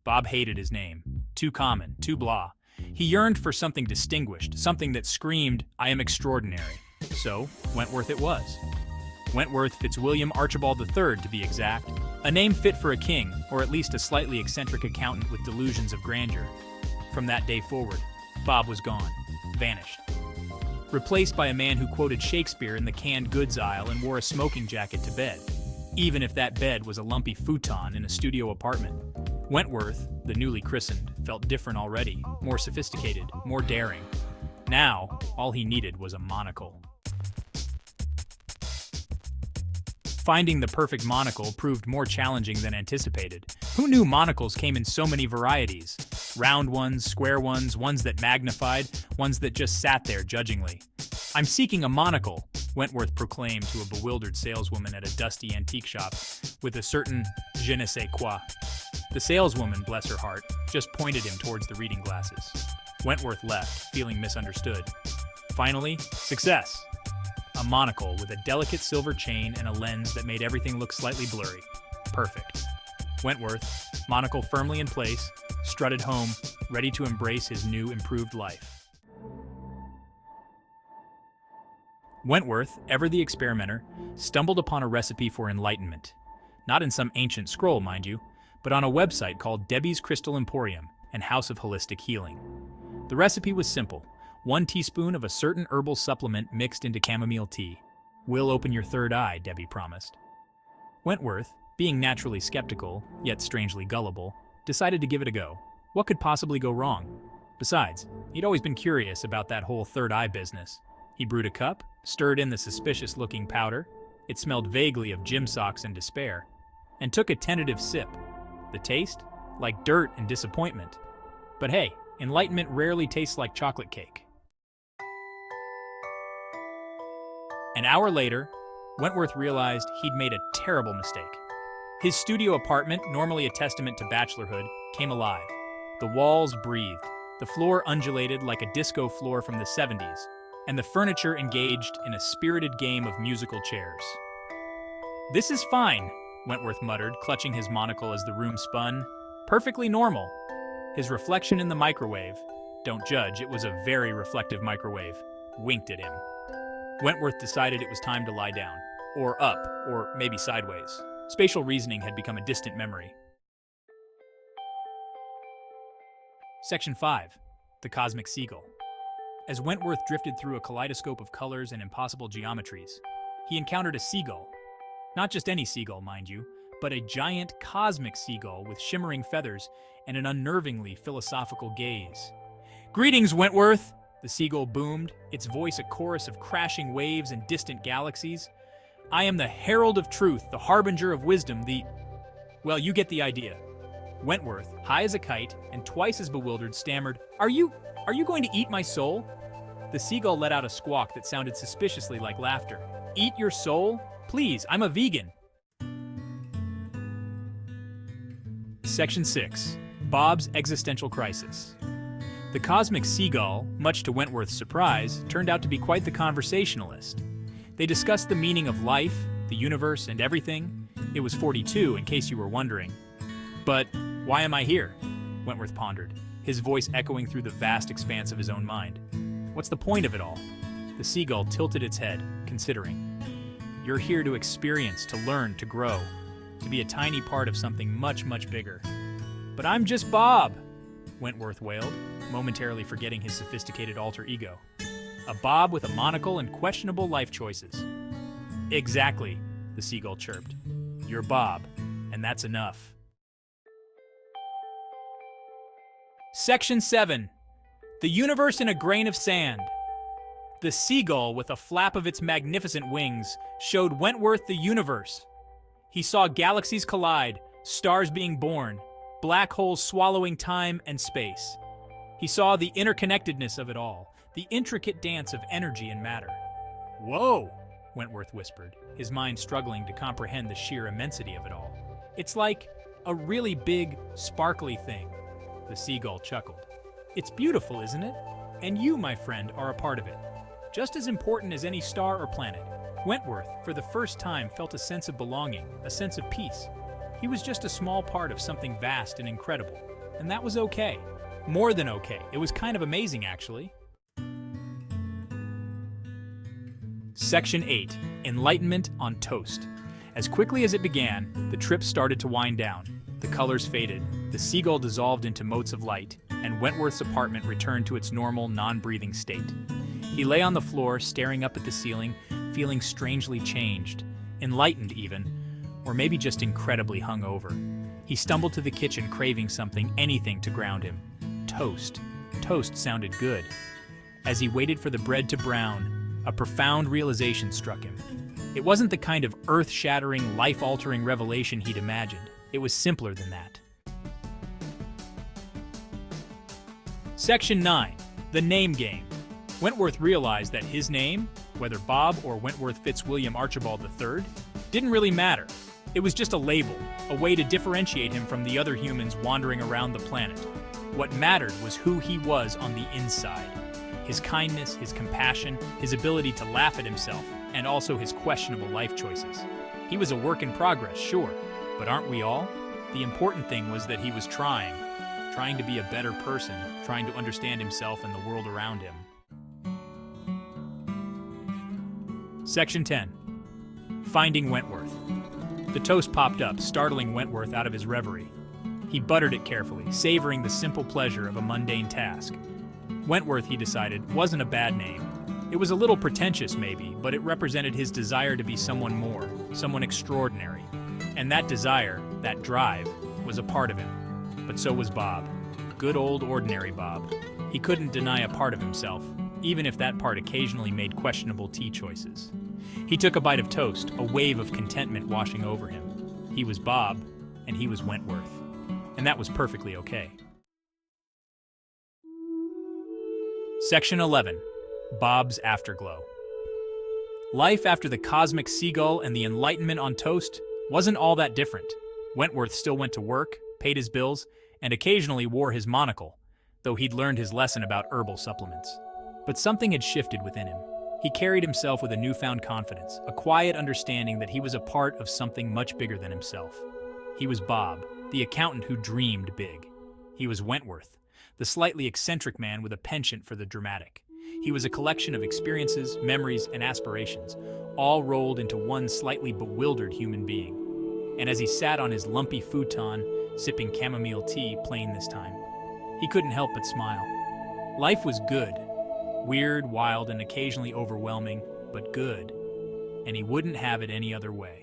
Bob hated his name. Too common, too blah. He yearned for something distinguished, something that screamed, "I am extraordinary." So, Wentworth it was. Wentworth Fitzwilliam Archibald III, to be exact. A name fit for a king, or at least a slightly eccentric accountant with delusions of grandeur. From that day forward, Bob was gone, vanished. Replaced by a man who quoted Shakespeare in the canned goods aisle and wore a smoking jacket to bed, even if that bed was a lumpy futon in a studio apartment. Wentworth, the newly christened, felt different already, more sophisticated, more daring. Now, all he needed was a monocle. Finding the perfect monocle proved more challenging than anticipated. Who knew monocles came in so many varieties? Round ones, square ones, ones that magnified, ones that just sat there judgingly. "I'm seeking a monocle," Wentworth proclaimed to a bewildered saleswoman at a dusty antique shop with a certain je ne sais quoi. The saleswoman, bless her heart, just pointed him towards the reading glasses. Wentworth left, feeling misunderstood. Finally, success! A monocle with a delicate silver chain and a lens that made everything look slightly blurry. Perfect. Wentworth, monocle firmly in place, strutted home, ready to embrace his new, improved life. Wentworth, ever the experimenter, stumbled upon a recipe for enlightenment. Not in some ancient scroll, mind you, but on a website called Debbie's Crystal Emporium and House of Holistic Healing. The recipe was simple. 1 teaspoon of a certain herbal supplement mixed into chamomile tea. "Will open your third eye," Debbie promised. Wentworth, being naturally skeptical, yet strangely gullible, decided to give it a go. What could possibly go wrong? Besides, he'd always been curious about that whole third eye business. He brewed a cup, stirred in the suspicious-looking powder, it smelled vaguely of gym socks and despair, and took a tentative sip. The taste? Like dirt and disappointment. But hey, enlightenment rarely tastes like chocolate cake. An hour later, Wentworth realized he'd made a terrible mistake. His studio apartment, normally a testament to bachelorhood, came alive. The walls breathed, the floor undulated like a disco floor from the 70s, and the furniture engaged in a spirited game of musical chairs. "This is fine," Wentworth muttered, clutching his monocle as the room spun. "Perfectly normal." His reflection in the microwave, don't judge, it was a very reflective microwave, winked at him. Wentworth decided it was time to lie down, or up, or maybe sideways. Spatial reasoning had become a distant memory. Section 5. The Cosmic Seagull. As Wentworth drifted through a kaleidoscope of colors and impossible geometries, he encountered a seagull. Not just any seagull, mind you, but a giant cosmic seagull with shimmering feathers and an unnervingly philosophical gaze. "Greetings, Wentworth!" The seagull boomed, its voice a chorus of crashing waves and distant galaxies. "I am the herald of truth, the harbinger of wisdom, Well, you get the idea." Wentworth, high as a kite and twice as bewildered, stammered, Are you going to eat my soul?" The seagull let out a squawk that sounded suspiciously like laughter. "Eat your soul? Please, I'm a vegan." Section 6. Bob's Existential Crisis. The cosmic seagull, much to Wentworth's surprise, turned out to be quite the conversationalist. They discussed the meaning of life, the universe, and everything. It was 42, in case you were wondering. "But why am I here?" Wentworth pondered, his voice echoing through the vast expanse of his own mind. "What's the point of it all?" The seagull tilted its head, considering. "You're here to experience, to learn, to grow, to be a tiny part of something much, much bigger." "But I'm just Bob," Wentworth wailed, momentarily forgetting his sophisticated alter ego. "A Bob with a monocle and questionable life choices." "Exactly," the seagull chirped. "You're Bob, and that's enough." Section 7. The Universe in a Grain of Sand. The seagull, with a flap of its magnificent wings, showed Wentworth the universe. He saw galaxies collide, stars being born, black holes swallowing time and space. He saw the interconnectedness of it all, the intricate dance of energy and matter. "Whoa," Wentworth whispered, his mind struggling to comprehend the sheer immensity of it all. "It's like a really big, sparkly thing." The seagull chuckled. "It's beautiful, isn't it? And you, my friend, are a part of it. Just as important as any star or planet." Wentworth, for the first time, felt a sense of belonging, a sense of peace. He was just a small part of something vast and incredible. and that was okay. More than okay. It was kind of amazing, actually. Section 8. Enlightenment on Toast. As quickly as it began, the trip started to wind down. The colors faded, the seagull dissolved into motes of light, and Wentworth's apartment returned to its normal, non-breathing state. He lay on the floor, staring up at the ceiling, feeling strangely changed, enlightened even, or maybe just incredibly hungover. He stumbled to the kitchen, craving something, anything to ground him. Toast. Toast sounded good. As he waited for the bread to brown, a profound realization struck him. It wasn't the kind of earth-shattering, life-altering revelation he'd imagined. It was simpler than that. Section 9. The Name Game. Wentworth realized that his name, whether Bob or Wentworth Fitzwilliam Archibald III, didn't really matter. It was just a label, a way to differentiate him from the other humans wandering around the planet. What mattered was who he was on the inside. His kindness, his compassion, his ability to laugh at himself, and also his questionable life choices. He was a work in progress, sure, but aren't we all? The important thing was that he was trying to be a better person, trying to understand himself and the world around him. Section 10. Finding Wentworth. The toast popped up, startling Wentworth out of his reverie. He buttered it carefully, savoring the simple pleasure of a mundane task. Wentworth, he decided, wasn't a bad name. It was a little pretentious, maybe, but it represented his desire to be someone more, someone extraordinary. And that desire, that drive, was a part of him. But so was Bob. Good old ordinary Bob. He couldn't deny a part of himself, even if that part occasionally made questionable tea choices. He took a bite of toast, a wave of contentment washing over him. He was Bob, and he was Wentworth. And that was perfectly okay. Section 11. Bob's Afterglow. Life after the cosmic seagull and the enlightenment on toast wasn't all that different. Wentworth still went to work, paid his bills, and occasionally wore his monocle, though he'd learned his lesson about herbal supplements. But something had shifted within him. He carried himself with a newfound confidence, a quiet understanding that he was a part of something much bigger than himself. He was Bob, the accountant who dreamed big. He was Wentworth, the slightly eccentric man with a penchant for the dramatic. He was a collection of experiences, memories, and aspirations, all rolled into one slightly bewildered human being. And as he sat on his lumpy futon, sipping chamomile tea, plain this time, he couldn't help but smile. Life was good. Weird, wild, and occasionally overwhelming, but good. And he wouldn't have it any other way.